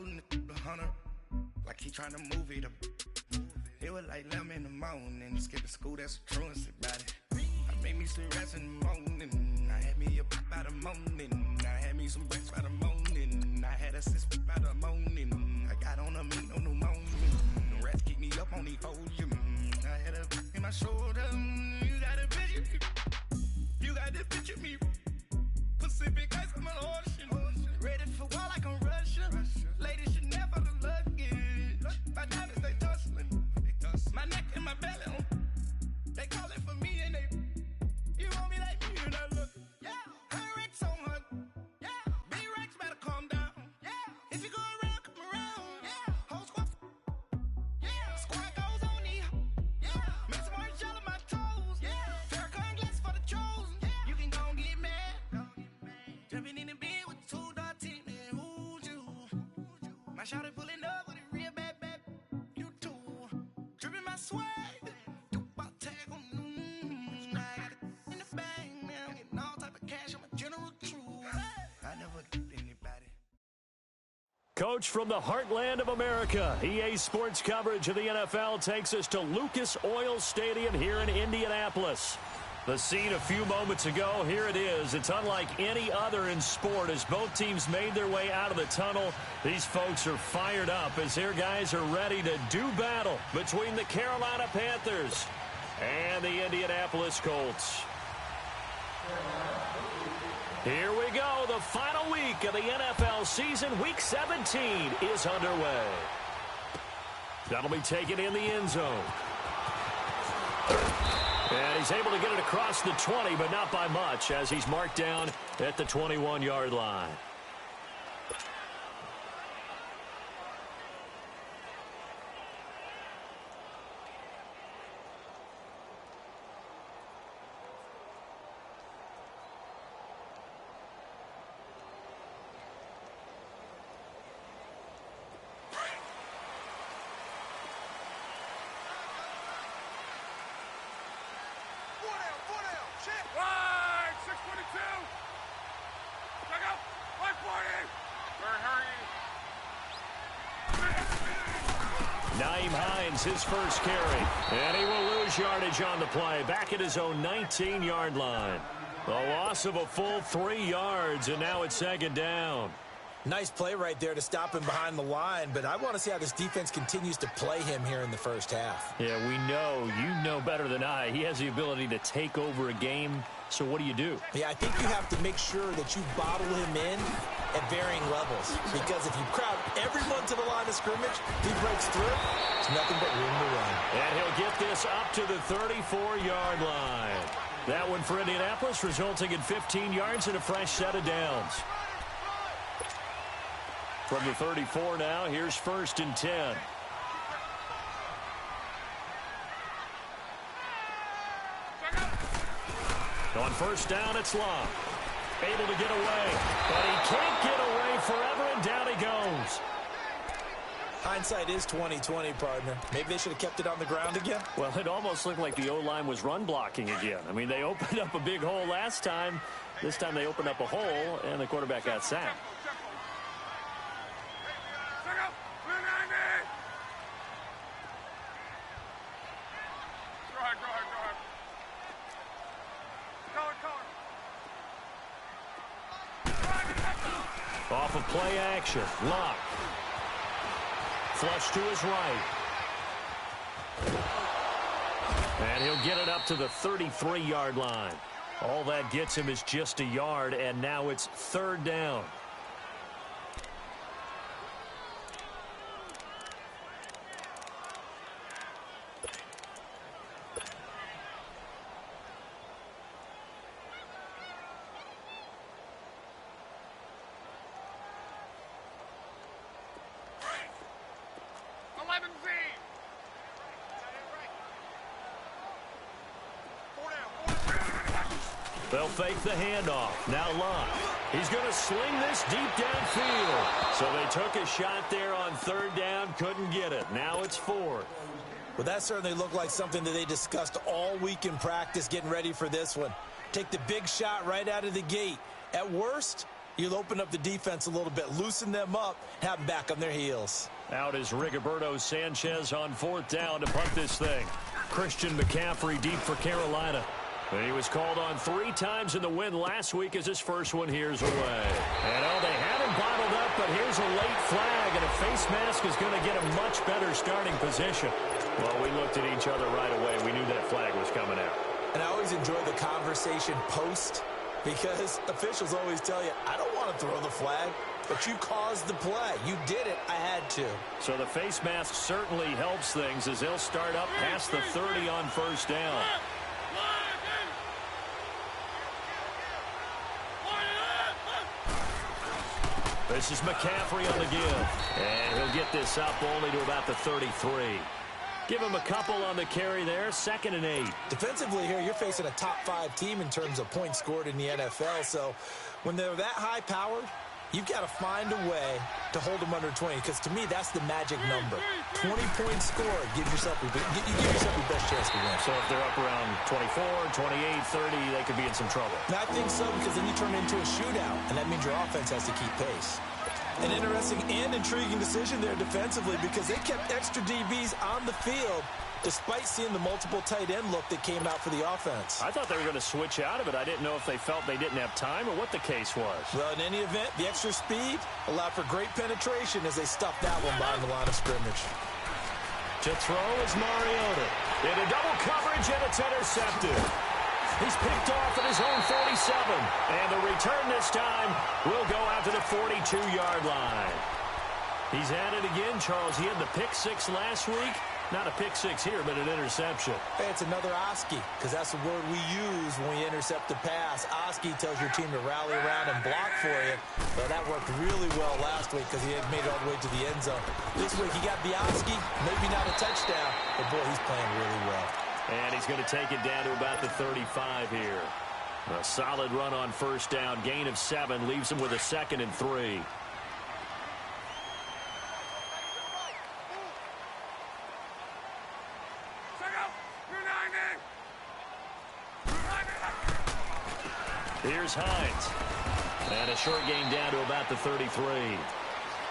holding the hunter like he trying to move it up. It was like 11 in the morning, skipping school, that's a truancy about it. I made me some rest in the morning, I had me a pop out of morning, I had me some breakfast by the morning, I had a six by the morning, I got on a meat on the morning, the rats keep me up on the podium, I had a in my shoulder, you got a picture, you got the picture me, Pacific ice on my ocean, ready for war like I'm Russian, ladies should never the luggage, my diamonds they tussling. My neck and my belly, they calling for me and they, you want me like me and I look, yeah, her Rex on her, yeah, big Rex better calm down, yeah, if you go around, come around, yeah, whole squad, yeah, squad goes on me, yeah, make some orange gel on my toes, yeah, Farrakhan glass for the chosen, yeah, you can go and get mad, jumping in the bed with 2 dark teeth, man, who's you, my shawty pulling up with a real bad, you too. Dripping my swag, Tupac tag on, I got it in the bag now, getting all type of cash, I'm a general true. I never did anybody. Coach from the heartland of America, EA Sports coverage of the NFL takes us to Lucas Oil Stadium here in Indianapolis. The scene a few moments ago, here it is. It's unlike any other in sport as both teams made their way out of the tunnel. These folks are fired up as their guys are ready to do battle between the Carolina Panthers and the Indianapolis Colts. Here we go. The final week of the NFL season. Week 17 is underway. That'll be taken in the end zone. And he's able to get it across the 20, but not by much, as he's marked down at the 21-yard line. His first carry, and he will lose yardage on the play, back at his own 19-yard line. A loss of a full 3 yards, and now it's second down. Nice play right there to stop him behind the line, but I want to see how this defense continues to play him here in the first half. Yeah, we know, you know better than I, he has the ability to take over a game, so what do you do? Yeah, I think you have to make sure that you bottle him in at varying levels, because if you crowd everyone to the line of scrimmage, he breaks through, it's nothing but room to run. And he'll get this up to the 34-yard line. That one for Indianapolis, resulting in 15 yards and a fresh set of downs. From the 34 now, here's 1st and 10. On first down, it's Long. Able to get away, but he can't get away forever, and down he goes. Hindsight is 20/20, partner. Maybe they should have kept it on the ground again. Well, it almost looked like the O-line was run blocking again. I mean, they opened up a big hole last time. This time they opened up a hole, and the quarterback got sacked. Off of play action, Locke. Flush to his right. And he'll get it up to the 33-yard line. All that gets him is just a yard, and now it's 3rd down. They'll fake the handoff. Now Locke. He's going to sling this deep downfield. So they took a shot there on 3rd down, couldn't get it. Now it's 4th. Well, that certainly looked like something that they discussed all week in practice getting ready for this one. Take the big shot right out of the gate. At worst, You'll open up the defense a little bit, loosen them up, have them back on their heels. Out is Rigoberto Sanchez on 4th down to punt this thing. Christian McCaffrey deep for Carolina. He was called on 3 times in the win last week as his first one here's away. And they had him bottled up, but here's a late flag, and a face mask is going to get a much better starting position. Well, we looked at each other right away. We knew that flag was coming out. And I always enjoy the conversation post, because officials always tell you, I don't want to throw the flag, but you caused the play. You did it. I had to. So the face mask certainly helps things as they'll start up past the 30 on 1st down. This is McCaffrey on the give. And he'll get this up only to about the 33. Give him a couple on the carry there. 2nd and 8. Defensively here, you're facing a top 5 team in terms of points scored in the NFL. So when they're that high-powered, you've got to find a way to hold them under 20, because to me, that's the magic number. 20 points scored, give yourself your best chance to win. So if they're up around 24, 28, 30, they could be in some trouble. And I think so, because then you turn it into a shootout, and that means your offense has to keep pace. An interesting and intriguing decision there defensively, because they kept extra DBs on the field despite seeing the multiple tight end look that came out for the offense. I thought they were going to switch out of it. I didn't know if they felt they didn't have time or what the case was. Well, in any event, the extra speed allowed for great penetration as they stuffed that one behind the line of scrimmage. To throw is Mariota. Into double coverage, and it's intercepted. He's picked off at his own 47. And the return this time will go out to the 42-yard line. He's at it again, Charles. He had the pick 6 last week. Not a pick 6 here, but an interception. Hey, it's another Oski, because that's the word we use when we intercept the pass. Oski tells your team to rally around and block for you. But that worked really well last week because he had made it all the way to the end zone. This week he got the Oski, maybe not a touchdown, but boy, he's playing really well. And he's going to take it down to about the 35 here. A solid run on 1st down. Gain of 7 leaves him with a 2nd and 3. Here's Hines. And a short gain down to about the 33.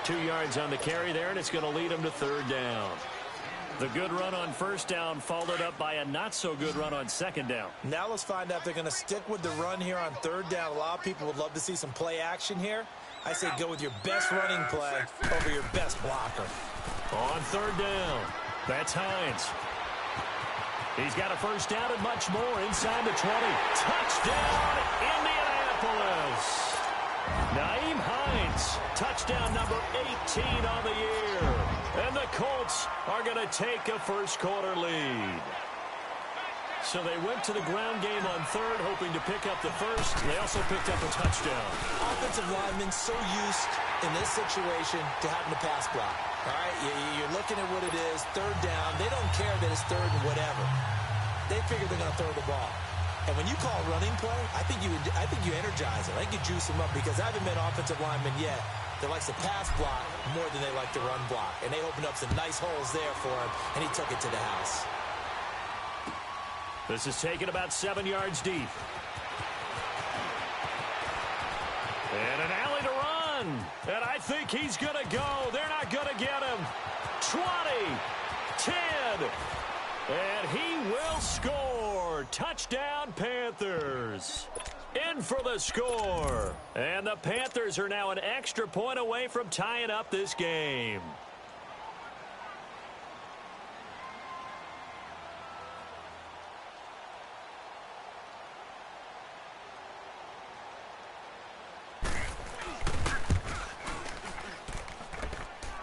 2 yards on the carry there, and it's going to lead him to 3rd down. The good run on 1st down followed up by a not-so-good run on 2nd down. Now let's find out if they're going to stick with the run here on 3rd down. A lot of people would love to see some play action here. I say go with your best running play over your best blocker. On 3rd down, that's Hines. He's got a 1st down and much more inside the 20. Touchdown, Indianapolis! Nyheim Hines, touchdown number 18 on the year. And the Colts are going to take a first-quarter lead. So they went to the ground game on 3rd, hoping to pick up the first. They also picked up a touchdown. Offensive linemen so used in this situation to having to pass block. All right, you're looking at what it is, 3rd down. They don't care that it's 3rd and whatever. They figure they're going to throw the ball. And when you call running play, I think you energize them. I think you juice them up, because I haven't met offensive linemen yet that likes to pass block more than they like to run block. And they opened up some nice holes there for him, and he took it to the house. This is taken about 7 yards deep. And an alley to run. And I think he's going to go. They're not going to get him. 20, 10, and he will score. Touchdown, Panthers. In for the score. And the Panthers are now an extra point away from tying up this game.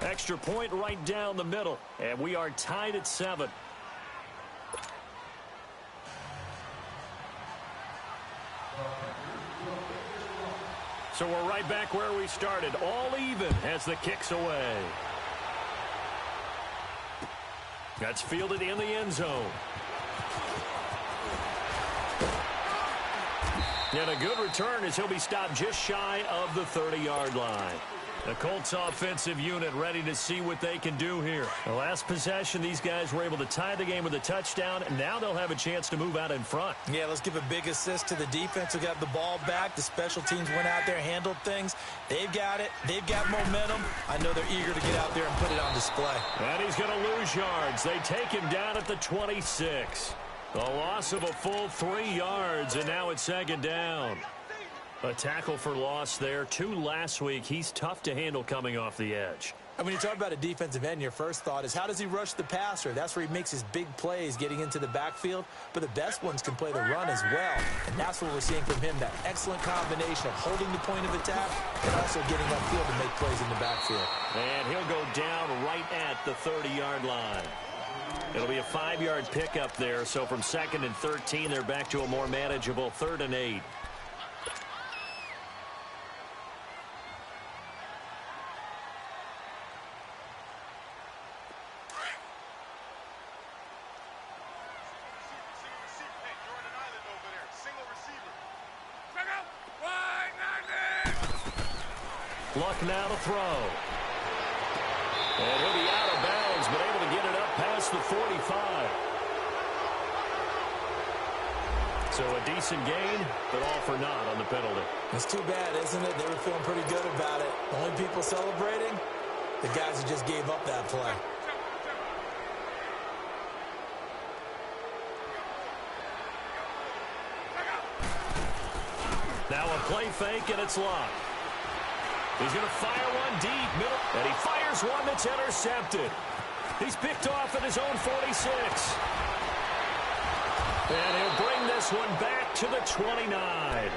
Extra point right down the middle. And we are tied at 7. So we're right back where we started. All even as the kick's away. That's fielded in the end zone. And a good return as he'll be stopped just shy of the 30-yard line. The Colts offensive unit ready to see what they can do here. The last possession, these guys were able to tie the game with a touchdown, and now they'll have a chance to move out in front. Yeah, let's give a big assist to the defense who got the ball back. The special teams went out there, handled things. They've got it. They've got momentum. I know they're eager to get out there and put it on display. And he's going to lose yards. They take him down at the 26. A loss of a full 3 yards, and now it's second down. A tackle for loss there. 2 last week. He's tough to handle coming off the edge. And when you talk about a defensive end, your first thought is, how does he rush the passer? That's where he makes his big plays getting into the backfield. But the best ones can play the run as well. And that's what we're seeing from him, that excellent combination of holding the point of attack and also getting upfield to make plays in the backfield. And he'll go down right at the 30-yard line. It'll be a 5-yard pickup there. So from 2nd and 13, they're back to a more manageable 3rd and 8. Luck now to throw. And he'll be out of bounds, but able to get it up past the 45. So a decent gain, but all for naught on the penalty. It's too bad, isn't it? They were feeling pretty good about it. The only people celebrating, the guys who just gave up that play. Now a play fake, and it's locked. He's going to fire one deep, middle, and he fires one that's intercepted. He's picked off at his own 46. And he'll bring this one back to the 29.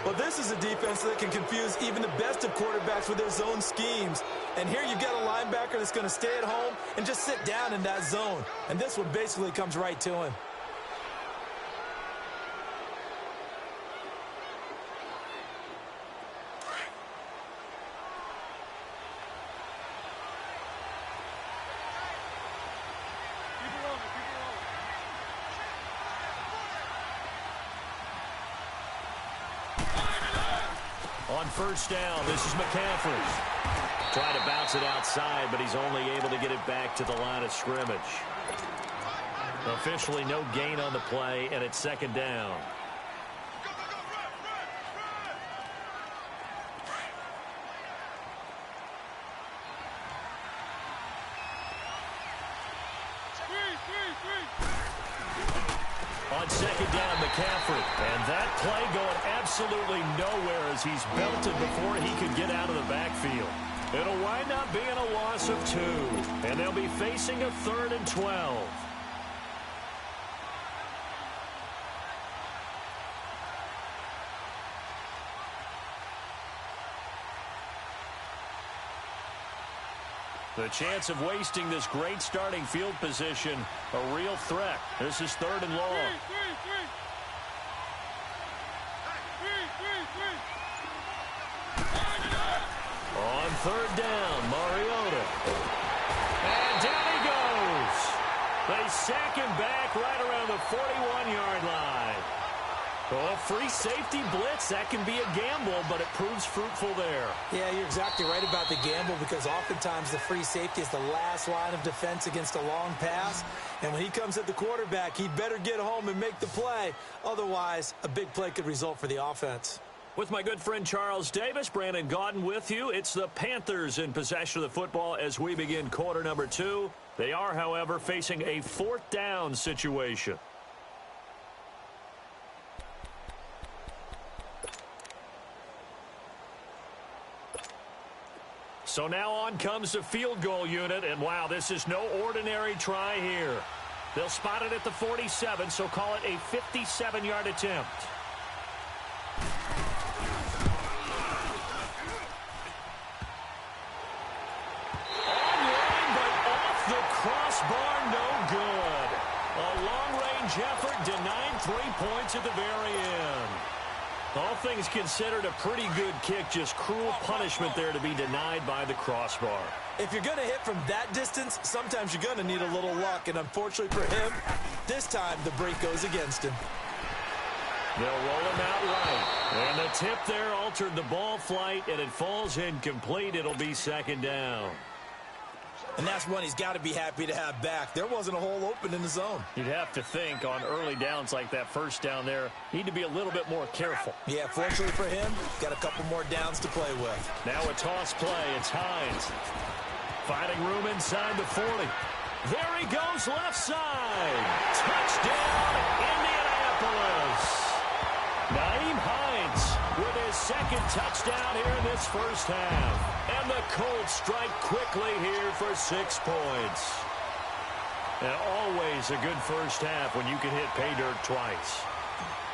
Well, this is a defense that can confuse even the best of quarterbacks with their zone schemes. And here you've got a linebacker that's going to stay at home and just sit down in that zone. And this one basically comes right to him. On first down, this is McCaffrey. Trying to bounce it outside, but he's only able to get it back to the line of scrimmage. Officially no gain on the play, and it's second down. On second down, McCaffrey. And that play going absolutely nowhere as he's belted before he could get out of the backfield. It'll wind up being a loss of 2. And they'll be facing a 3rd and 12. The chance of wasting this great starting field position, a real threat. This is 3rd and long. On 3rd down, Mariota. And down he goes. They sack him back right around the 41-yard line. Well, free safety blitz, that can be a gamble, but it proves fruitful there. Yeah, you're exactly right about the gamble because oftentimes the free safety is the last line of defense against a long pass. And when he comes at the quarterback, he'd better get home and make the play. Otherwise, a big play could result for the offense. With my good friend Charles Davis, Brandon Gaudin with you. It's the Panthers in possession of the football as we begin quarter number 2. They are, however, facing a 4th down situation. So now on comes the field goal unit, and wow, this is no ordinary try here. They'll spot it at the 47, so call it a 57-yard attempt. Online, but off the crossbar, no good. A long-range effort denied 3 points at the very end. All things considered, a pretty good kick, just cruel punishment there to be denied by the crossbar. If you're going to hit from that distance, sometimes you're going to need a little luck, and unfortunately for him, this time the break goes against him. They'll roll him out right. And the tip there altered the ball flight, and it falls incomplete. It'll be second down. And that's one he's got to be happy to have back. There wasn't a hole open in the zone. You'd have to think on early downs like that first down there, need to be a little bit more careful. Yeah, fortunately for him, got a couple more downs to play with. Now a toss play. It's Hines. Finding room inside the 40. There he goes left side. Touchdown, Indianapolis. Nyheim Hines with his second touchdown here in this first half. And the Colts strike quickly here for 6 points. And always a good first half when you can hit pay dirt twice.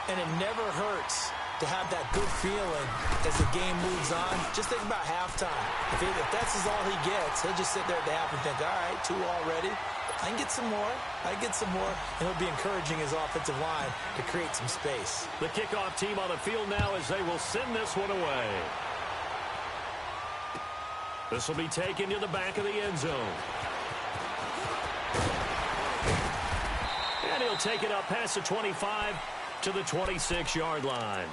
And it never hurts to have that good feeling as the game moves on. Just think about halftime. If that's all he gets, he'll just sit there at the half and think, all right, 2 already. I can get some more. I can get some more. And he'll be encouraging his offensive line to create some space. The kickoff team on the field now as they will send this one away. This will be taken to the back of the end zone. And he'll take it up past the 25 to the 26-yard line.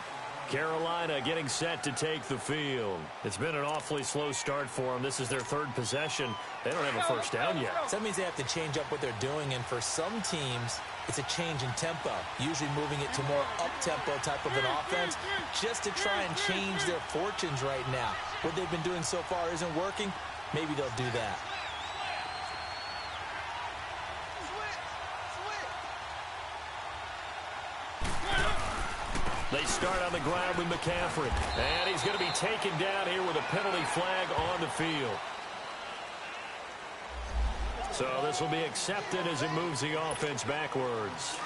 Carolina getting set to take the field. It's been an awfully slow start for them. This is their 3rd possession. They don't have a first down yet. So that means they have to change up what they're doing, and for some teams, it's a change in tempo, usually moving it to more up-tempo type of an offense just to try and change their fortunes right now. What they've been doing so far isn't working. Maybe they'll do that. They start on the ground with McCaffrey. And he's going to be taken down here with a penalty flag on the field. So this will be accepted as it moves the offense backwards.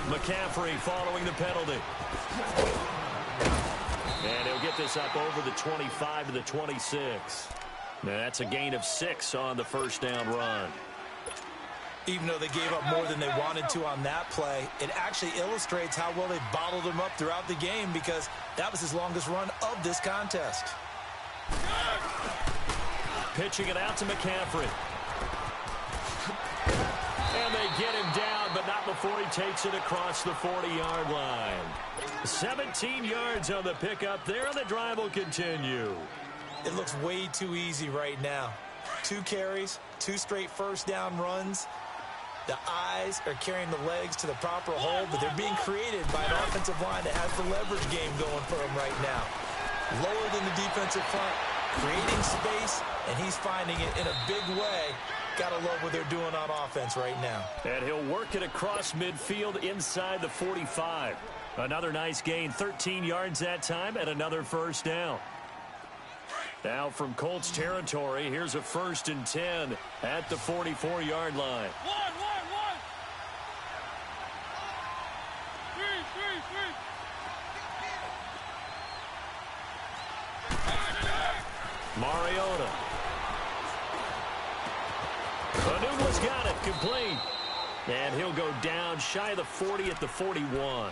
McCaffrey following the penalty. And he'll get this up over the 25 to the 26. Now that's a gain of 6 on the first down run. Even though they gave up more than they wanted to on that play, it actually illustrates how well they bottled him up throughout the game because that was his longest run of this contest. Pitching it out to McCaffrey. And they get him down, but not before he takes it across the 40-yard line. 17 yards on the pickup there, and the drive will continue. It looks way too easy right now. 2 carries, 2 straight first down runs. The eyes are carrying the legs to the proper hole, but they're being created by an offensive line that has the leverage game going for them right now. Lower than the defensive front, creating space, and he's finding it in a big way. Gotta love what they're doing on offense right now. And he'll work it across midfield inside the 45. Another nice gain, 13 yards that time, and another first down. Now from Colts territory, here's a 1st and 10 at the 44-yard line. Mariota. Anuma's got it, complete. And he'll go down shy of the 40 at the 41.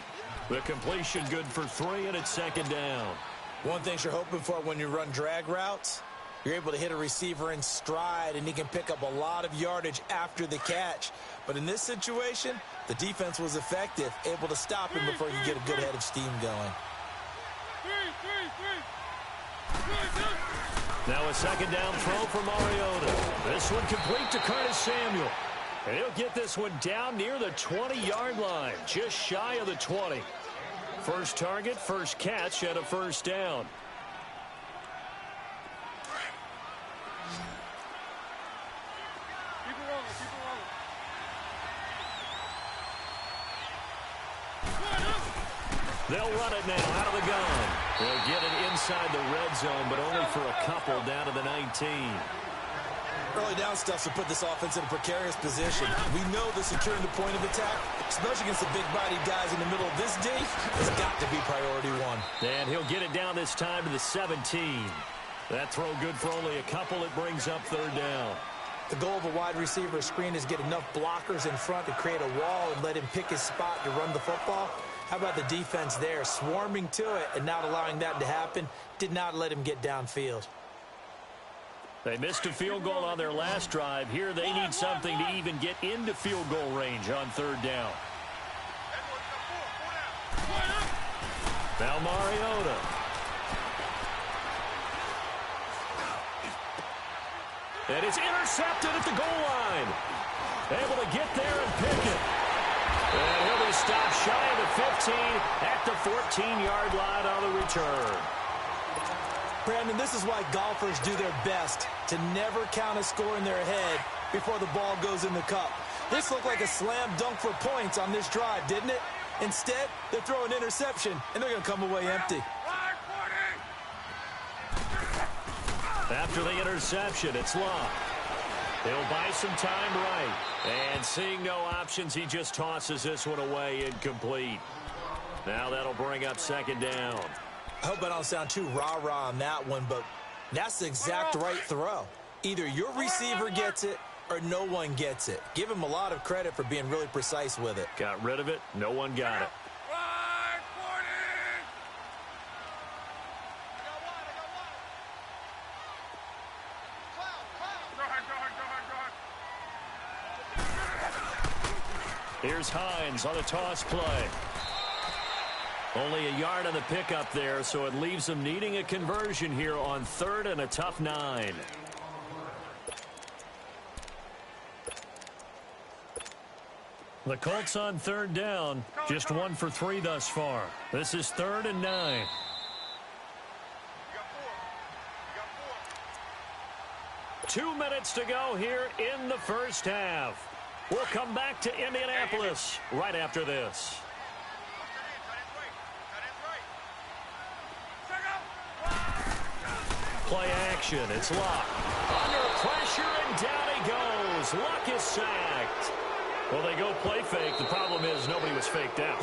The completion good for 3, and it's 2nd down. One thing you're hoping for when you run drag routes, you're able to hit a receiver in stride, and he can pick up a lot of yardage after the catch. But in this situation, the defense was effective, able to stop him before he could get a good head of steam going. Now a 2nd down throw for Mariota. This one complete to Curtis Samuel. And he'll get this one down near the 20-yard line, just shy of the 20. First target, first catch, and a first down. Keep it rolling, keep it rolling. They'll run it now out of the gun. They'll get it inside the red zone, but only for a couple down to the 19. Early down stuff to put this offense in a precarious position. We know that securing the point of attack, especially against the big-bodied guys in the middle of this D, has got to be priority 1. And he'll get it down this time to the 17. That throw good for only a couple. It brings up 3rd down. The goal of a wide receiver screen is get enough blockers in front to create a wall and let him pick his spot to run the football. How about the defense there, swarming to it and not allowing that to happen? Did not let him get downfield. They missed a field goal on their last drive. Here they need something to even get into field goal range on third down. Now Mariota. And it's intercepted at the goal line. Able to get there and pick it. And he'll be stopped shy of the 15 at the 14-yard line on the return. Brandon, this is why golfers do their best to never count a score in their head before the ball goes in the cup. This looked like a slam dunk for points on this drive, didn't it? Instead, they throw an interception, and they're going to come away empty. After the interception, it's Locke. He'll buy some time right. And seeing no options, he just tosses this one away incomplete. Now that'll bring up second down. I hope I don't sound too rah-rah on that one, but that's the exact right throw. Either your receiver gets it or no one gets it. Give him a lot of credit for being really precise with it. Got rid of it. No one got it. Here's Hines on a toss play. Only a yard on the pickup there, so it leaves them needing a conversion here on third and a tough 9. The Colts on third down, just 1 for 3 thus far. This is 3rd and 9. Two minutes to go here in the first half. We'll come back to Indianapolis right after this. Play action. It's Luck. Under pressure, and down he goes. Luck is sacked. Well, they go play fake. The problem is nobody was faked out.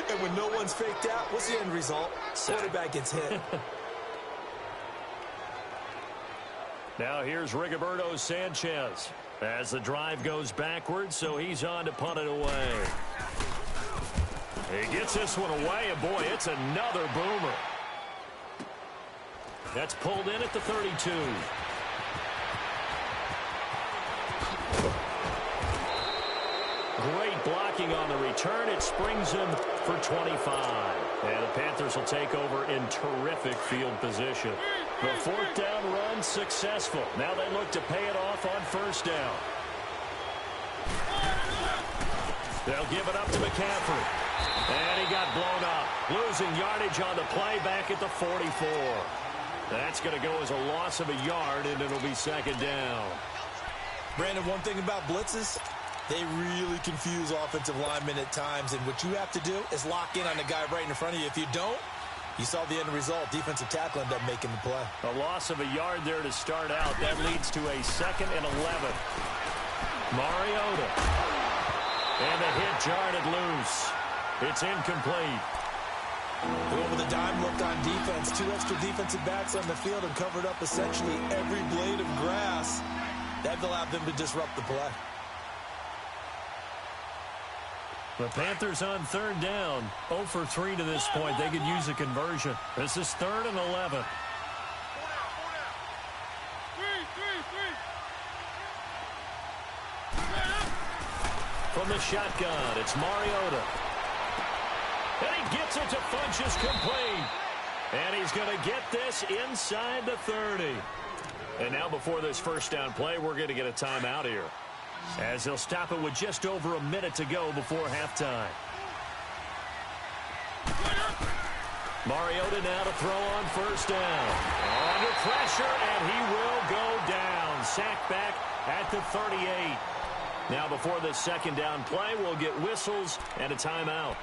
And when no one's faked out, what's the end result? Quarterback gets hit. Now here's Rigoberto Sanchez as the drive goes backwards, so he's on to punt it away. He gets this one away, and boy, it's another boomer. That's pulled in at the 32. Great blocking on the return. It springs him for 25. And the Panthers will take over in terrific field position. The 4th down run successful. Now they look to pay it off on 1st down. They'll give it up to McCaffrey. And he got blown up. Losing yardage on the play back at the 44. That's going to go as a loss of a yard, and it'll be 2nd down. Brandon, one thing about blitzes, they really confuse offensive linemen at times, and what you have to do is lock in on the guy right in front of you. If you don't, you saw the end result. Defensive tackle ended up making the play. A loss of a yard there to start out. That leads to a 2nd and 11. Mariota. And the hit jarred it loose. It's incomplete. Went with a dime look on defense. 2 extra defensive backs on the field and covered up essentially every blade of grass. That allowed them to disrupt the play. The Panthers on 3rd down. 0 for 3 to this point. They could use a conversion. This is 3rd and 11. From the shotgun, it's Mariota. And he gets it to Funchess complete. And he's going to get this inside the 30. And now before this 1st down play, we're going to get a timeout here, as they'll stop it with just over a minute to go before halftime. Mariota now to throw on 1st down. Under pressure, and he will go down. Sacked back at the 38. Now before this 2nd down play, we'll get whistles and a timeout,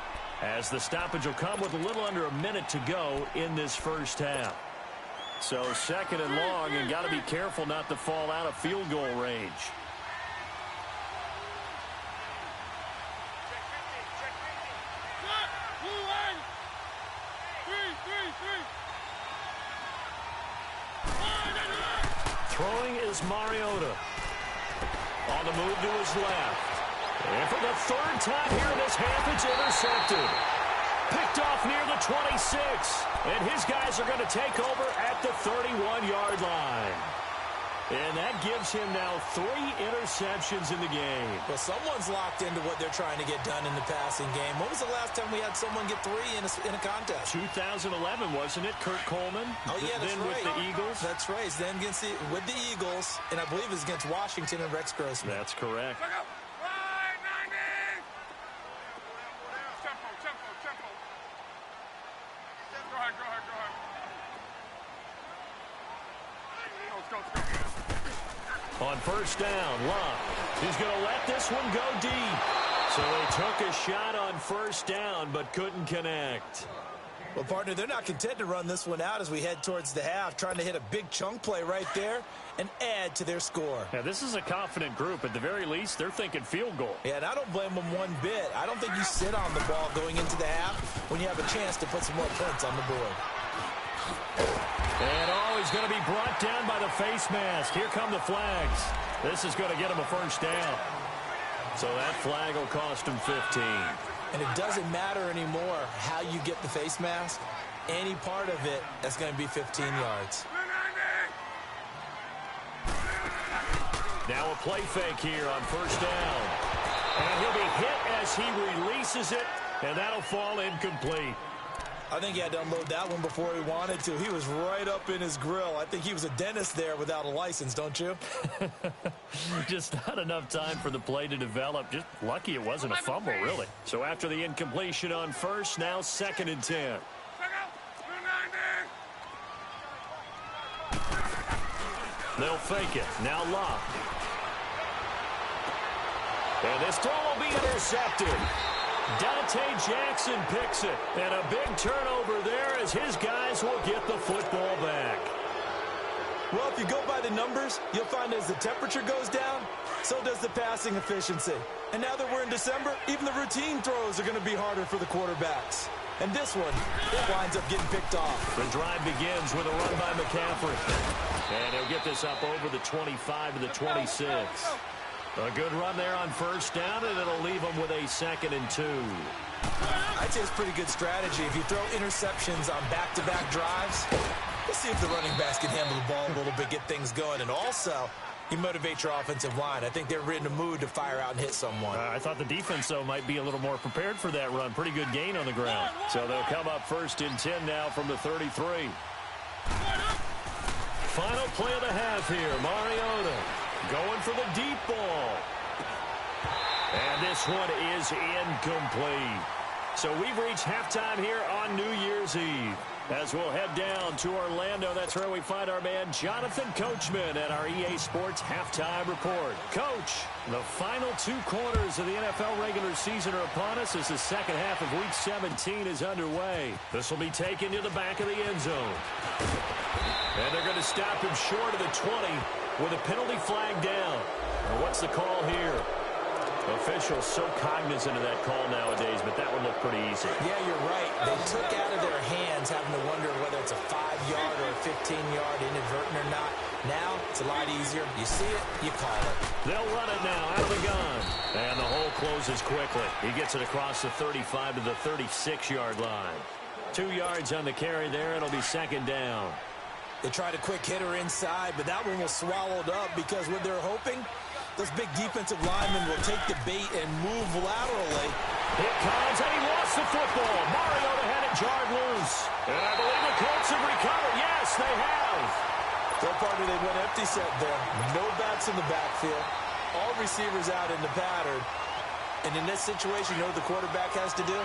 as the stoppage will come with a little under a minute to go in this 1st half. So 2nd and long, and got to be careful not to fall out of field goal range. Throwing is Mariota. On the move to his left. And for the 3rd time here in this half, it's intercepted. Picked off near the 26. And his guys are going to take over at the 31-yard line. And that gives him now 3 interceptions in the game. Well, someone's locked into what they're trying to get done in the passing game. When was the last time we had someone get 3 in a contest? 2011, wasn't it? Kurt Coleman. Oh, yeah, that's then right. with the Eagles. That's right. Then with the Eagles, and I believe it was against Washington and Rex Grossman. That's correct. On first down, Love. He's going to let this one go deep. So they took a shot on first down, but couldn't connect. Well, partner, they're not content to run this one out as we head towards the half, trying to hit a big chunk play right there and add to their score. Yeah, this is a confident group. At the very least, they're thinking field goal. Yeah, and I don't blame them one bit. I don't think you sit on the ball going into the half when you have a chance to put some more points on the board. And he's going to be brought down by the face mask. Here come the flags. This is going to get him a first down. So that flag will cost him 15. And it doesn't matter anymore how you get the face mask. Any part of it, that's going to be 15 yards. Now a play fake here on first down. And he'll be hit as he releases it, and that'll fall incomplete. I think he had to unload that one before he wanted to. He was right up in his grill. I think he was a dentist there without a license, don't you? Just not enough time for the play to develop. Just lucky it wasn't a fumble, really. So after the incompletion on first, now 2nd and 10. They'll fake it. Now Love. And this throw will be intercepted. Dante Jackson picks it. And a big turnover there as his guys will get the football back. Well, if you go by the numbers, you'll find as the temperature goes down, so does the passing efficiency. And now that we're in December, even the routine throws are going to be harder for the quarterbacks. And this one, it winds up getting picked off. The drive begins with a run by McCaffrey. And he'll get this up over the 25 to the 26. A good run there on first down, and it'll leave them with a 2nd and 2. I'd say it's pretty good strategy. If you throw interceptions on back-to-back drives, let's see if the running backs can handle the ball a little bit, get things going. And also, you motivate your offensive line. I think they're in the mood to fire out and hit someone. I thought the defense, though, might be a little more prepared for that run. Pretty good gain on the ground. So they'll come up 1st and 10 now from the 33. Final play of the half here. Mariota going for the deep ball. And this one is incomplete. So we've reached halftime here on New Year's Eve. As we'll head down to Orlando, that's where we find our man Jonathan Coachman at our EA Sports Halftime Report. Coach, the final 2 quarters of the NFL regular season are upon us as the second half of Week 17 is underway. This will be taken to the back of the end zone. And they're going to stop him short of the 20 with a penalty flag down. And what's the call here? Officials so cognizant of that call nowadays, but that one looked pretty easy. Yeah, you're right. They took out of their hands having to wonder whether it's a 5-yard or a 15-yard inadvertent or not. Now, it's a lot easier. You see it, you call it. They'll run it now out of the gun. And the hole closes quickly. He gets it across the 35 to the 36-yard line. 2 yards on the carry there. It'll be 2nd down. They tried a quick hitter inside, but that one was swallowed up because what they're hoping, those big defensive linemen will take the bait and move laterally. Here comes, and he lost the football. Mariota had it jarred loose. And I believe the Colts have recovered. Yes, they have. So partner, they went empty set there. No backs in the backfield. All receivers out in the pattern. And in this situation, you know what the quarterback has to do?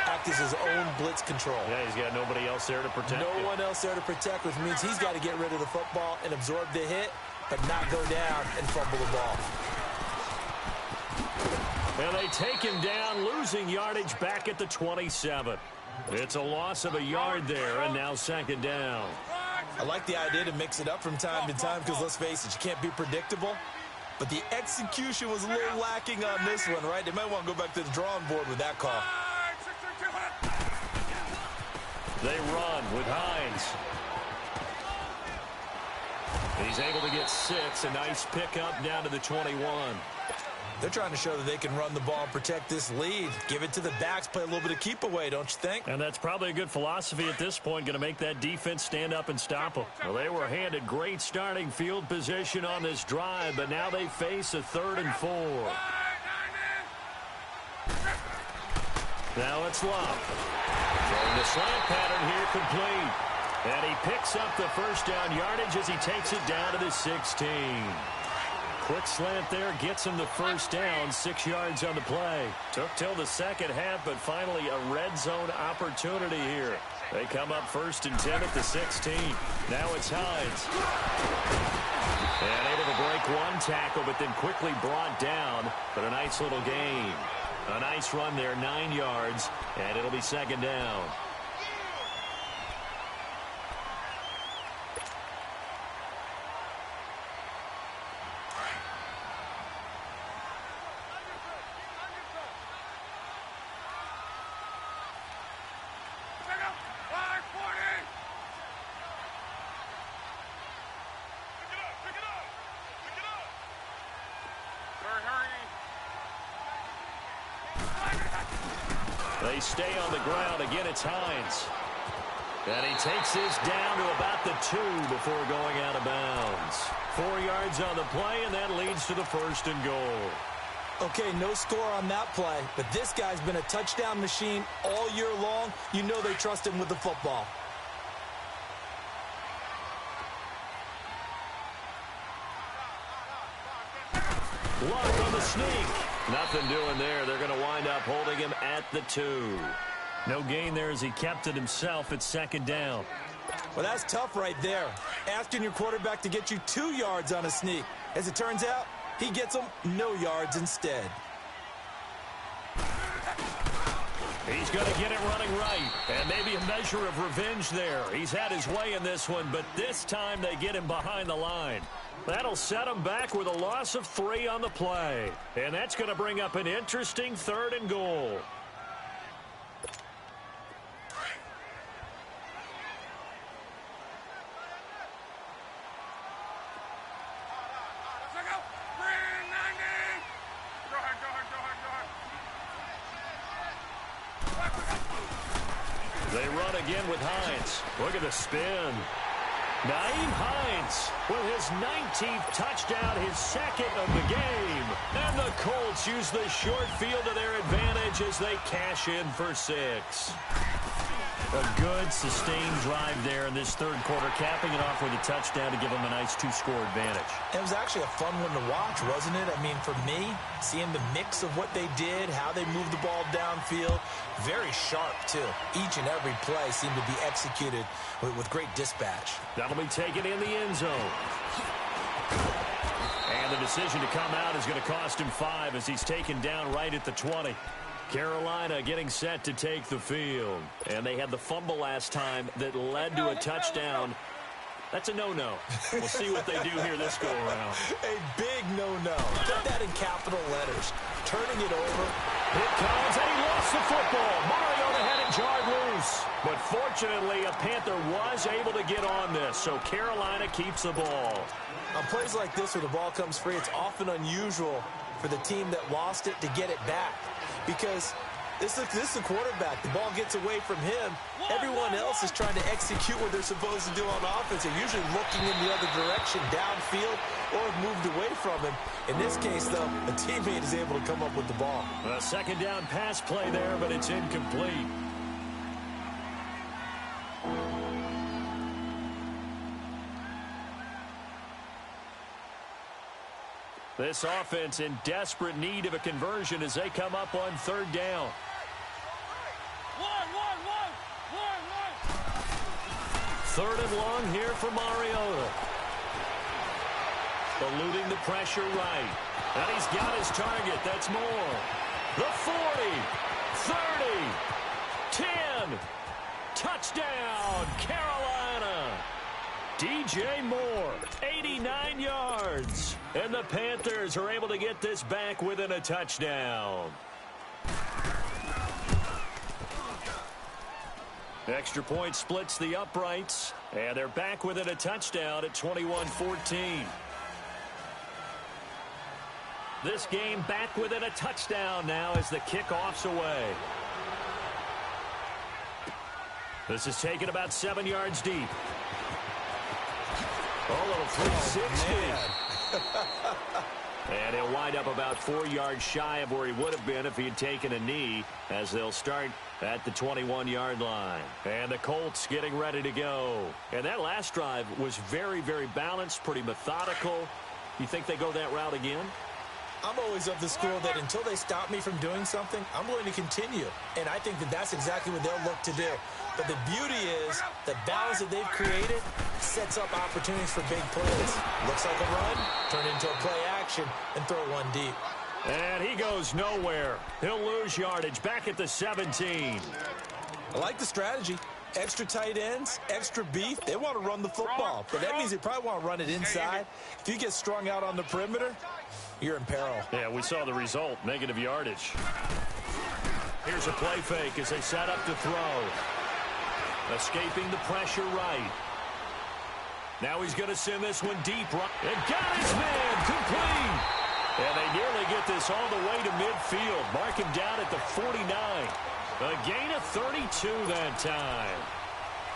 Act as his own blitz control. Yeah, he's got nobody else there to protect him. No one else there to protect, which means he's got to get rid of the football and absorb the hit, but not go down and fumble the ball. And they take him down, losing yardage back at the 27. It's a loss of a yard there, and now 2nd down. I like the idea to mix it up from time to time because, let's face it, you can't be predictable. But the execution was a little lacking on this one, right? They might want to go back to the drawing board with that call. They run with Hines. He's able to get 6. A nice pickup down to the 21. They're trying to show that they can run the ball and protect this lead. Give it to the backs, play a little bit of keep away, don't you think? And that's probably a good philosophy at this point, going to make that defense stand up and stop them. Well, they were handed great starting field position on this drive, but now they face a 3rd and 4. Now it's Love. Throwing the slant pattern here complete. And he picks up the first down yardage as he takes it down to the 16. Quick slant there, gets him the first down, 6 yards on the play. Took till the second half, but finally a red zone opportunity here. They come up 1st and 10 at the 16. Now it's Hines. And able to break one tackle, but then quickly brought down. But a nice little gain. A nice run there, 9 yards, and it'll be 2nd down. They stay on the ground. Again, it's Hines. And he takes this down to about the 2 before going out of bounds. 4 yards on the play, and that leads to the 1st and goal. Okay, no score on that play, but this guy's been a touchdown machine all year long. You know they trust him with the football. Luck on the sneak. Nothing doing there. They're going to wind up holding him at the 2. No gain there as he kept it himself at 2nd down. Well, that's tough right there. Asking your quarterback to get you 2 yards on a sneak. As it turns out, he gets them no yards instead. He's going to get it running right. And maybe a measure of revenge there. He's had his way in this one, but this time they get him behind the line. That'll set him back with a loss of 3 on the play. And that's going to bring up an interesting 3rd and goal. They run again with Hines. Look at the spin. Nyheim Hines with his 19th touchdown, his 2nd of the game. And the Colts use the short field to their advantage as they cash in for 6. A good, sustained drive there in this 3rd quarter, capping it off with a touchdown to give them a nice 2-score advantage. It was actually a fun one to watch, wasn't it? I mean, for me, seeing the mix of what they did, how they moved the ball downfield, very sharp, too. Each and every play seemed to be executed with great dispatch. That'll be taken in the end zone. And the decision to come out is going to cost him 5 as he's taken down right at the 20. Carolina getting set to take the field. And they had the fumble last time that led to a touchdown. That's a no-no. We'll see what they do here this go-around. A big no-no. Put that in capital letters. Turning it over. Here comes, and he lost the football. Mariota had it jarred loose. But fortunately, a Panther was able to get on this, so Carolina keeps the ball. On plays like this where the ball comes free, it's often unusual for the team that lost it to get it back. Because this is the quarterback. The ball gets away from him. Everyone else is trying to execute what they're supposed to do on offense. They're usually looking in the other direction, downfield, or have moved away from him. In this case, though, a teammate is able to come up with the ball. A 2nd down pass play there, but it's incomplete. This offense in desperate need of a conversion as they come up on 3rd down. 3rd and long here for Mariota. Eluding the pressure right. And he's got his target. That's more. The 40, 30, 10. Touchdown, Carolina. DJ Moore, 89 yards. And the Panthers are able to get this back within a touchdown. Extra point splits the uprights. And they're back within a touchdown at 21-14. This game back within a touchdown now as the kickoff's away. This is taken about 7 yards deep. Oh, a little 360. And he'll wind up about 4 yards shy of where he would have been if he had taken a knee, as they'll start at the 21-yard line. And the Colts getting ready to go. And that last drive was very, very balanced, pretty methodical. You think they go that route again? I'm always of the school that until they stop me from doing something, I'm going to continue. And I think that that's exactly what they'll look to do. But the beauty is the balance that they've created sets up opportunities for big plays. Looks like a run, turn into a play action, and throw one deep. And he goes nowhere. He'll lose yardage back at the 17. I like the strategy. Extra tight ends, extra beef. They want to run the football, but that means they probably want to run it inside. If you get strung out on the perimeter, you're in peril. Yeah, we saw the result, negative yardage. Here's a play fake as they set up to throw. Escaping the pressure right. Now he's going to send this one deep. And got his man, complete. And they nearly get this all the way to midfield. Mark him down at the 49. A gain of 32 that time.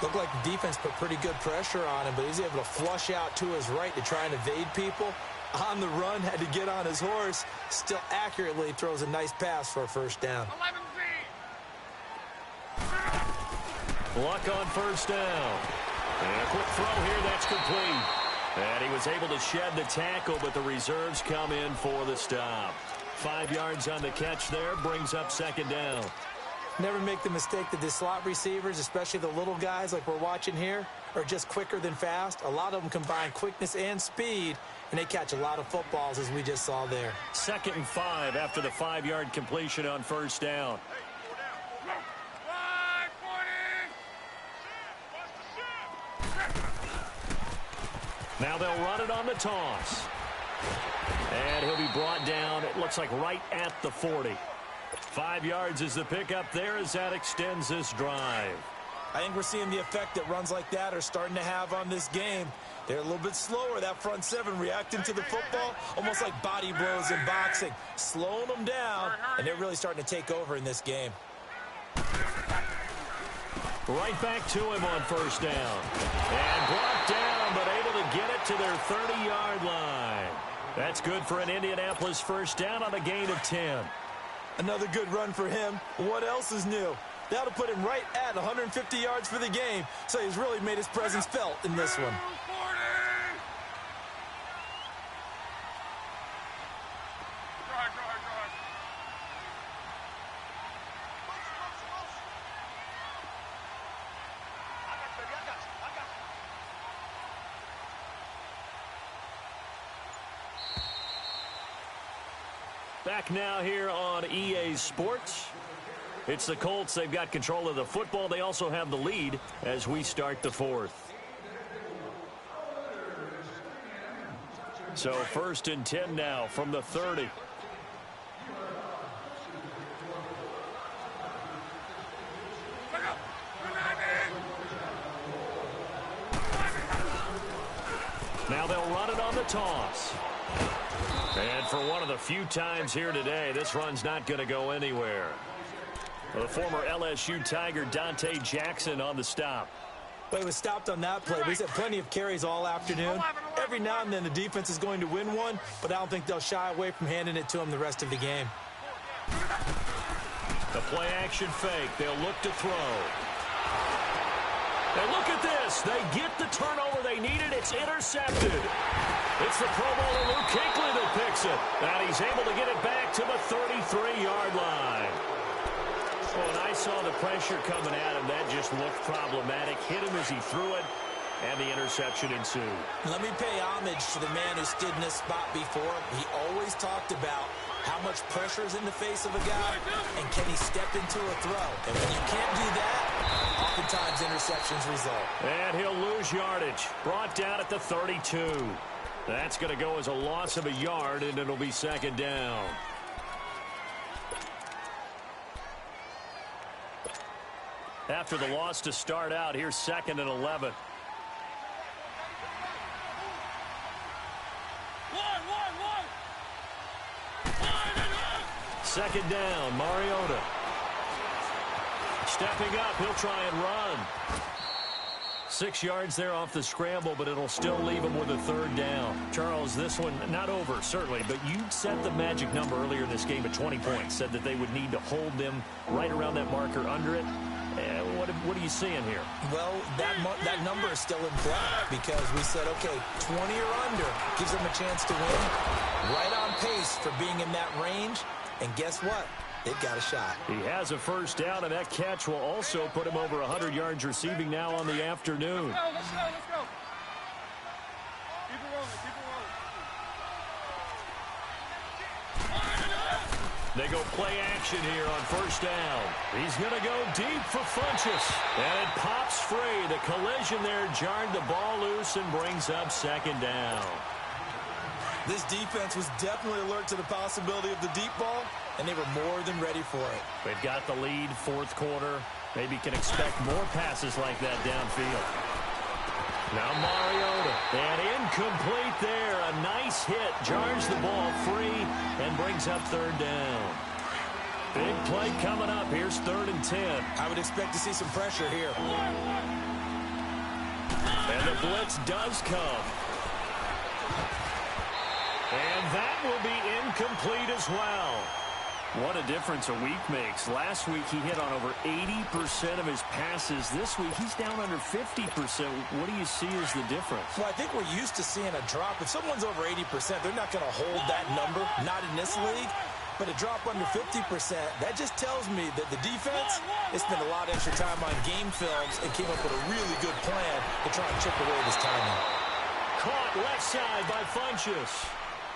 Looked like the defense put pretty good pressure on him, but he's able to flush out to his right to try and evade people. On the run, had to get on his horse. Still accurately throws a nice pass for a first down. Luck on first down. And a quick throw here, that's complete. And he was able to shed the tackle, but the reserves come in for the stop. 5 yards on the catch there, brings up second down. Never make the mistake that the slot receivers, especially the little guys like we're watching here, are just quicker than fast. A lot of them combine quickness and speed, and they catch a lot of footballs, as we just saw there. 2nd and 5 after the 5-yard completion on first down. Now they'll run it on the toss. And he'll be brought down, it looks like right at the 40. 5 yards is the pickup there as that extends this drive. I think we're seeing the effect that runs like that are starting to have on this game. They're a little bit slower, that front seven, reacting to the football, almost like body blows in boxing, slowing them down, and they're really starting to take over in this game. Right back to him on first down. And brought down, but able to get it to their 30-yard line. That's good for an Indianapolis first down on a gain of 10. Another good run for him. What else is new? That'll put him right at 150 yards for the game, so he's really made his presence felt in this one. Back now here on EA Sports. It's the Colts. They've got control of the football. They also have the lead as we start the fourth. So 1st and 10 now from the 30. Now they'll run it on the toss. And for one of the few times here today, this run's not going to go anywhere. The former LSU Tiger Dante Jackson on the stop. Well, he was stopped on that play. He's had plenty of carries all afternoon. Every now and then the defense is going to win one, but I don't think they'll shy away from handing it to him the rest of the game. The play action fake. They'll look to throw. And look at this. They get the turnover they needed. It's intercepted. It's the Pro Bowler Luke Kuechly that picks it. And he's able to get it back to the 33-yard line. Well, and I saw the pressure coming at him. That just looked problematic. Hit him as he threw it, and the interception ensued. Let me pay homage to the man who stood in this spot before. He always talked about how much pressure is in the face of a guy, and can he step into a throw. And when you can't do that, oftentimes interceptions result. And he'll lose yardage. Brought down at the 32. That's going to go as a loss of a yard, and it'll be second down. After the loss to start out, here's 2nd and 11. Second down, Mariota. Stepping up, he'll try and run. 6 yards there off the scramble, but it'll still leave him with a third down. Charles, this one not over, certainly, but you set the magic number earlier in this game at 20 points, said that they would need to hold them right around that marker under it. What are you seeing here? Well, that number is still in play because we said, okay, 20 or under gives them a chance to win. Right on pace for being in that range. And guess what? They've got a shot. He has a first down, and that catch will also put him over 100 yards receiving now on the afternoon. Let's go. Keep it rolling. They go play action here on first down. He's going to go deep for Funchess. And it pops free. The collision there jarred the ball loose and brings up second down. This defense was definitely alert to the possibility of the deep ball, and they were more than ready for it. They've got the lead, fourth quarter. Maybe can expect more passes like that downfield. Now Mariota, and incomplete there. A nice hit, jars the ball free, and brings up third down. Big play coming up. Here's 3rd and 10. I would expect to see some pressure here. And the blitz does come. And that will be incomplete as well. What a difference a week makes. Last week he hit on over 80% of his passes. This week he's down under 50%. What do you see as the difference? Well, I think we're used to seeing a drop. If someone's over 80%, they're not going to hold that number, not in this league. But a drop under 50%, that just tells me that the defense has spent a lot of extra time on game films and came up with a really good plan to try and chip away this timing. Caught left side by Funchess.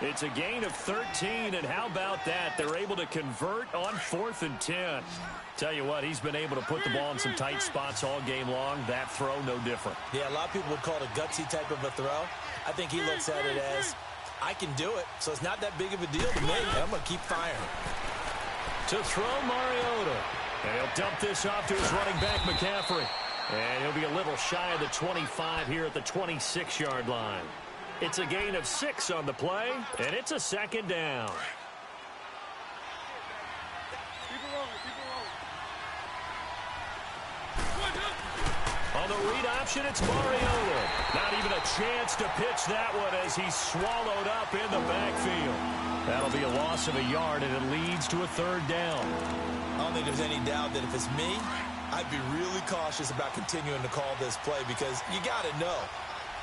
It's a gain of 13, and how about that? They're able to convert on 4th and 10. Tell you what, he's been able to put the ball in some tight spots all game long. That throw, no different. Yeah, a lot of people would call it a gutsy type of a throw. I think he looks at it as, I can do it, so it's not that big of a deal to me. I'm going to keep firing. To throw Mariota. And he'll dump this off to his running back, McCaffrey. And he'll be a little shy of the 25 here at the 26-yard line. It's a gain of 6 on the play, and it's a second down. Keep it rolling. On the read option, it's Mariota. Not even a chance to pitch that one as he's swallowed up in the backfield. That'll be a loss of a yard, and it leads to a third down. I don't think there's any doubt that if it's me, I'd be really cautious about continuing to call this play because you got to know.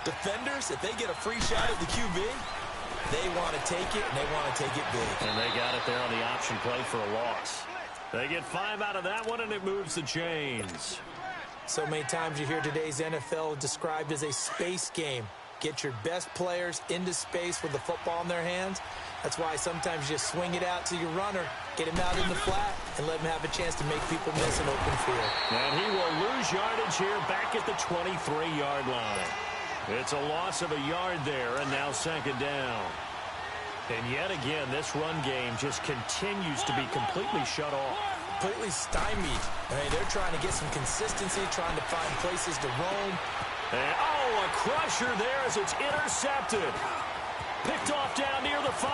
Defenders, if they get a free shot at the QB, they want to take it, and they want to take it big. And they got it there on the option play for a loss. They get 5 out of that one, and it moves the chains. So many times you hear today's NFL described as a space game. Get your best players into space with the football in their hands. That's why sometimes you just swing it out to your runner, get him out in the flat, and let him have a chance to make people miss an open field. And he will lose yardage here back at the 23-yard line. It's a loss of a yard there, and now second down. And yet again, this run game just continues to be completely shut off. Completely stymied. I mean, they're trying to get some consistency, trying to find places to roam. And, a crusher there as it's intercepted. Picked off down near the 5.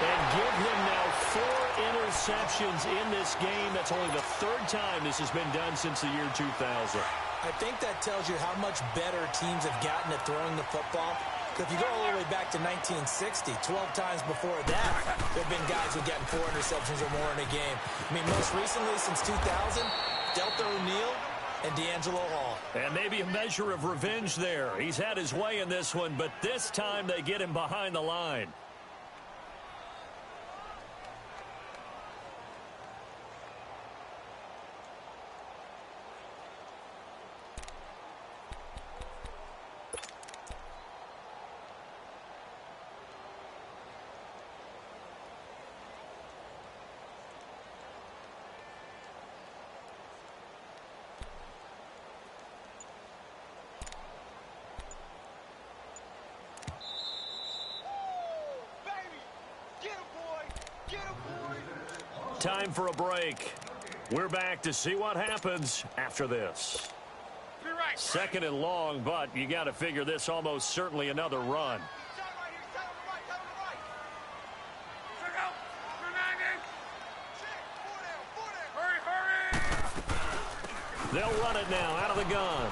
And give him now 4 interceptions in this game. That's only the 3rd time this has been done since the year 2000. I think that tells you how much better teams have gotten at throwing the football. If you go all the way back to 1960, 12 times before that, there have been guys who have gotten 4 interceptions or more in a game. I mean, most recently, since 2000, Delta O'Neal and D'Angelo Hall. And maybe a measure of revenge there. He's had his way in this one, but this time they get him behind the line. Time for a break. We're back to see what happens after this. 2nd and long, but you got to figure this almost certainly another run. They'll run it now out of the gun.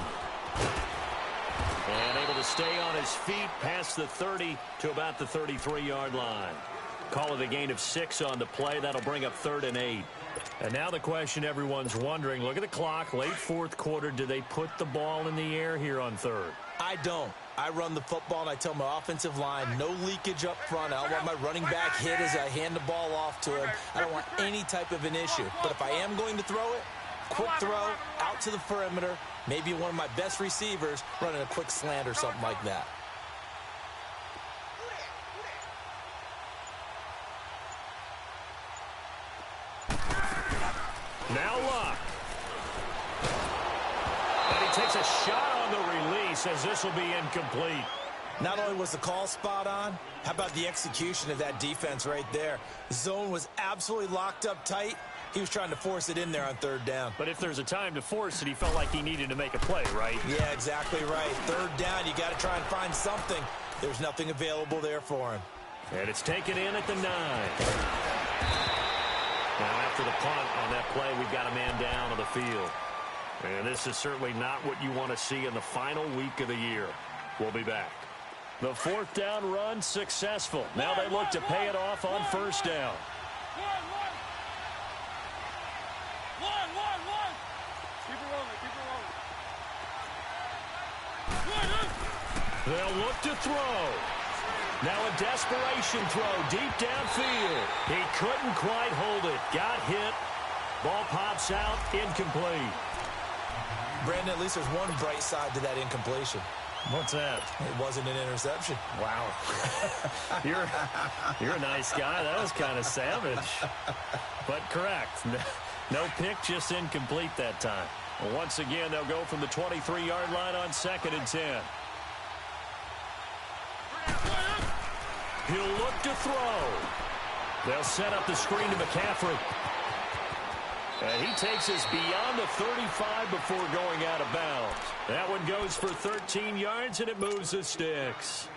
And able to stay on his feet past the 30 to about the 33-yard line. Call it a gain of 6 on the play. That'll bring up 3rd and 8. And now the question everyone's wondering, look at the clock, late fourth quarter, do they put the ball in the air here on 3rd? I don't. I run the football, and I tell my offensive line, no leakage up front. I don't want my running back hit as I hand the ball off to him. I don't want any type of an issue. But if I am going to throw it, quick throw, out to the perimeter, maybe one of my best receivers running a quick slant or something like that. Now Luck. And he takes a shot on the release as this will be incomplete. Not only was the call spot on, how about the execution of that defense right there? The zone was absolutely locked up tight. He was trying to force it in there on 3rd down. But if there's a time to force it, he felt like he needed to make a play, right? Yeah, exactly right. 3rd down, you got to try and find something. There's nothing available there for him. And it's taken in at the 9. Now after the punt on that play, we've got a man down on the field. And this is certainly not what you want to see in the final week of the year. We'll be back. The 4th down run successful. Now they look to pay it off on 1st down. They'll look to throw. Now a desperation throw deep downfield. He couldn't quite hold it. Got hit. Ball pops out. Incomplete. Brandon, at least there's one bright side to that incompletion. What's that? It wasn't an interception. Wow. You're a nice guy. That was kind of savage. But correct. No pick, just incomplete that time. Well, once again, they'll go from the 23-yard line on 2nd and 10. He'll look to throw. They'll set up the screen to McCaffrey. And he takes us beyond the 35 before going out of bounds. That one goes for 13 yards, and it moves the sticks.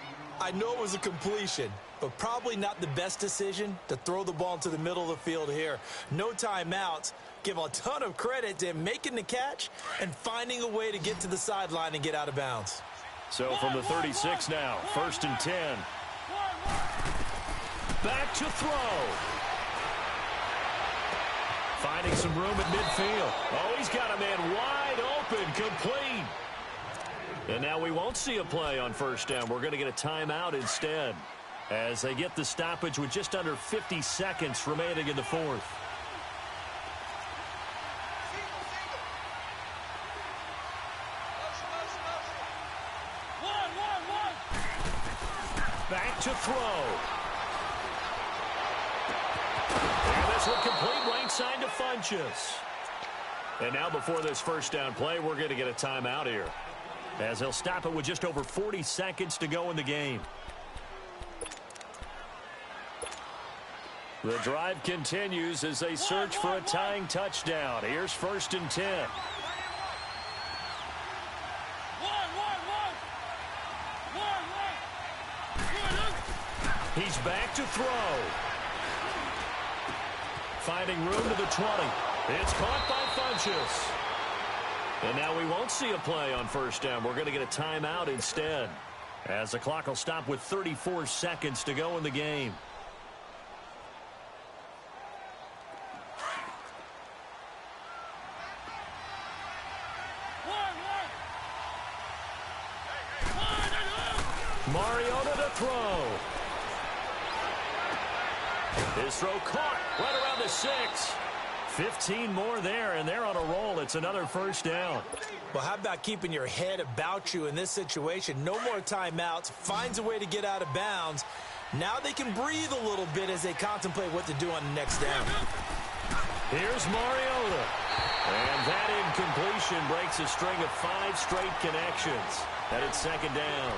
I know it was a completion, but probably not the best decision to throw the ball into the middle of the field here. No timeouts. Give a ton of credit to him making the catch and finding a way to get to the sideline and get out of bounds. So from the 36 now, 1st and 10. Back to throw. Finding some room at midfield. Oh, he's got a man wide open, complete. And now we won't see a play on 1st down. We're going to get a timeout instead as they get the stoppage with just under 50 seconds remaining in the 4th. Back to throw. And this one complete right side to Funchess. And now before this 1st down play, we're going to get a timeout here, as they'll stop it with just over 40 seconds to go in the game. The drive continues as they search for a tying touchdown. Here's 1st and 10. He's back to throw. Finding room to the 20. It's caught by Funchess. And now we won't see a play on 1st down. We're going to get a timeout instead, as the clock will stop with 34 seconds to go in the game. Mariota to throw. His throw caught right around the 6. 15 more there, and they're on a roll. It's another 1st down. Well, how about keeping your head about you in this situation? No more timeouts. Finds a way to get out of bounds. Now they can breathe a little bit as they contemplate what to do on the next down. Here's Mariota. And that incompletion breaks a string of 5 straight connections. And it's 2nd down.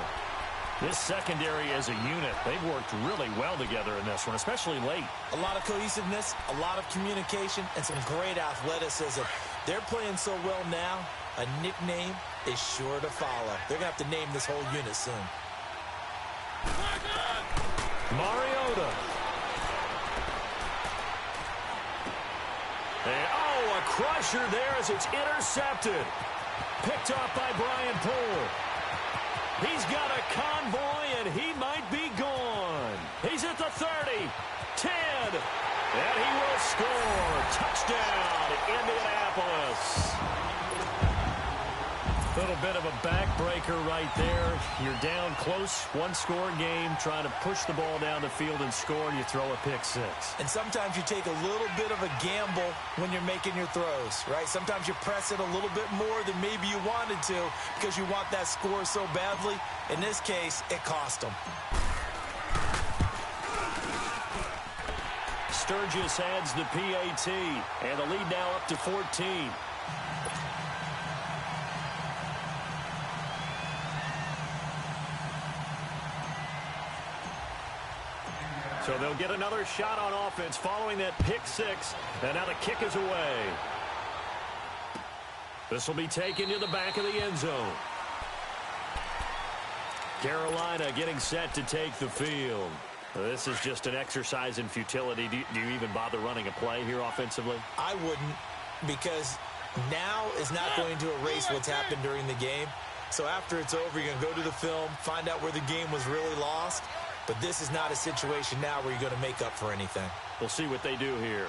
This secondary as a unit, they've worked really well together in this one, especially late. A lot of cohesiveness, a lot of communication, and some great athleticism. They're playing so well now, a nickname is sure to follow. They're going to have to name this whole unit soon. Mariota. And, a crusher there as it's intercepted. Picked off by Brian Poole. He's got a convoy, and he might be gone. He's at the 30, 10, and he will score. Touchdown, Indianapolis. A little bit of a backbreaker right there. You're down close, one-score game, trying to push the ball down the field and score, and you throw a pick six. And sometimes you take a little bit of a gamble when you're making your throws, right? Sometimes you press it a little bit more than maybe you wanted to because you want that score so badly. In this case, it cost them. Sturgis adds the PAT, and the lead now up to 14. So they'll get another shot on offense following that pick six, and now the kick is away. This will be taken to the back of the end zone. Carolina getting set to take the field. This is just an exercise in futility. Do you even bother running a play here offensively? I wouldn't, because now is not going to erase what's happened during the game. So after it's over, you're going to go to the film, find out where the game was really lost. But this is not a situation now where you're going to make up for anything. We'll see what they do here.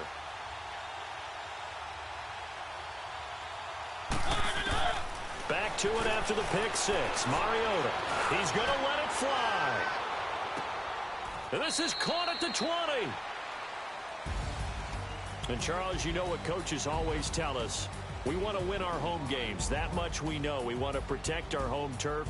Back to it after the pick six. Mariota. He's going to let it fly. And this is caught at the 20. And, Charles, you know what coaches always tell us. We want to win our home games. That much we know. We want to protect our home turf.